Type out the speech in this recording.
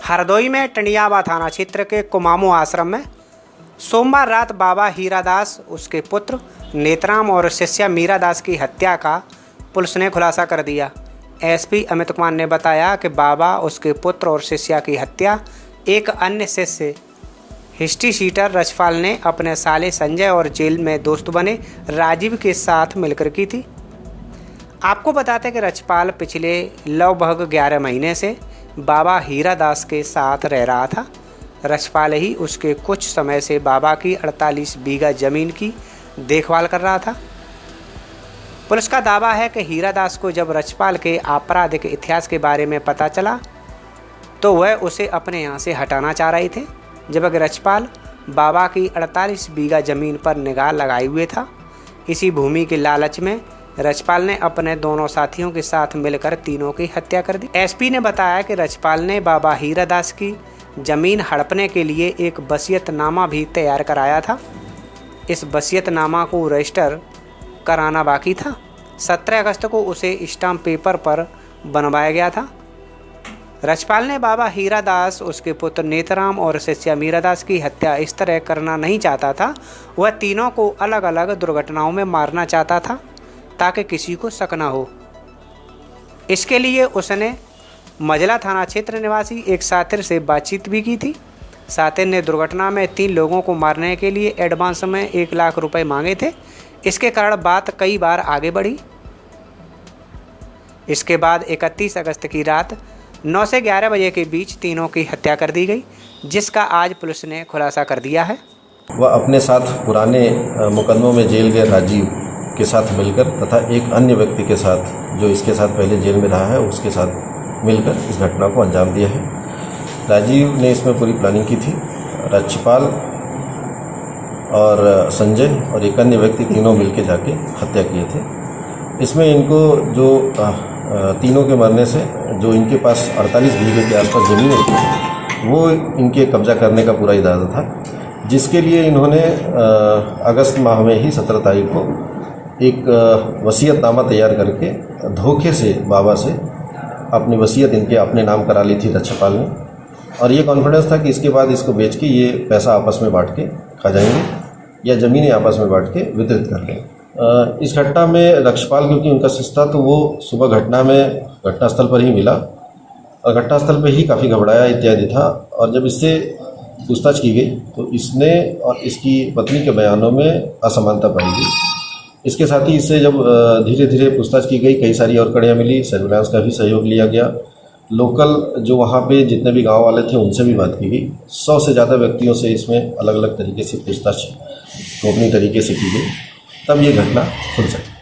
हरदोई में टंडियाबा थाना क्षेत्र के कुमामू आश्रम में सोमवार रात बाबा हीरादास, उसके पुत्र नेतराम और शिष्या मीरादास की हत्या का पुलिस ने खुलासा कर दिया। एसपी अमित कुमार ने बताया कि बाबा, उसके पुत्र और शिष्या की हत्या एक अन्य शिष्य हिस्ट्री शीटर रछपाल ने अपने साले संजय और जेल में दोस्त बने राजीव के साथ मिलकर की थी। आपको बताते कि रछपाल पिछले लगभग 11 महीने से बाबा हीरादास के साथ रह रहा था। रछपाल ही उसके कुछ समय से बाबा की 48 बीघा जमीन की देखभाल कर रहा था। पुलिस का दावा है कि हीरादास को जब रछपाल के आपराधिक इतिहास के बारे में पता चला तो वह उसे अपने यहाँ से हटाना चाह रहे थे, जबकि रछपाल बाबा की 48 बीघा जमीन पर निगाह लगाए हुए था। इसी भूमि के लालच में रछपाल ने अपने दोनों साथियों के साथ मिलकर तीनों की हत्या कर दी। एसपी ने बताया कि रछपाल ने बाबा हीरादास की जमीन हड़पने के लिए एक वसीयतनामा भी तैयार कराया था। इस वसीयतनामा को रजिस्टर कराना बाकी था। 17 अगस्त को उसे स्टाम्प पेपर पर बनवाया गया था। रछपाल ने बाबा हीरादास, उसके पुत्र नेतराम और शिष्या मीरादास की हत्या इस तरह करना नहीं चाहता था। वह तीनों को अलग अलग दुर्घटनाओं में मारना चाहता था ताकि किसी को शक न हो। इसके लिए उसने मजला थाना क्षेत्र निवासी एक साथी से बातचीत भी की थी। साथी ने दुर्घटना में 3 लोगों को मारने के लिए एडवांस में 1 लाख रुपए मांगे थे। इसके कारण बात कई बार आगे बढ़ी। इसके बाद 31 अगस्त की रात 9 से 11 बजे के बीच तीनों की हत्या कर दी गई, जिसका आज पुलिस ने खुलासा कर दिया है। वह अपने साथ पुराने मुकदमों में जेल गए राजीव के साथ मिलकर तथा एक अन्य व्यक्ति के साथ जो इसके साथ पहले जेल में रहा है उसके साथ मिलकर इस घटना को अंजाम दिया है। राजीव ने इसमें पूरी प्लानिंग की थी। रछपाल और संजय और एक अन्य व्यक्ति तीनों मिलकर जाके हत्या किए थे। इसमें इनको जो तीनों के मरने से जो इनके पास 48 बीघे के आसपास ज़मीनें थी वो इनके कब्जा करने का पूरा इरादा था, जिसके लिए इन्होंने अगस्त माह में ही 17 तारीख को एक वसीयतनामा तैयार करके धोखे से बाबा से अपनी वसीयत इनके अपने नाम करा ली थी रछपाल ने, और ये कॉन्फिडेंस था कि इसके बाद इसको बेच के ये पैसा आपस में बांट के खा जाएंगे या ज़मीनें आपस में बांट के वितरित कर लेंगे। इस घटना में रछपाल, क्योंकि उनका शिष्य था, तो वो सुबह घटनास्थल पर ही मिला और घटनास्थल पर ही काफ़ी घबराया इत्यादि था। और जब इससे पूछताछ की गई तो इसने और इसकी पत्नी के बयानों में असमानता पाई गई। इसके साथ ही इससे जब धीरे धीरे पूछताछ की गई, कई सारी और कड़ियाँ मिली, सर्विलांस का भी सहयोग लिया गया। लोकल जो वहाँ पे जितने भी गांव वाले थे उनसे भी बात की गई। 100 से ज़्यादा व्यक्तियों से इसमें अलग अलग तरीके से पूछताछ गोपनीय तरीके से की गई, तब ये घटना खुल सकी।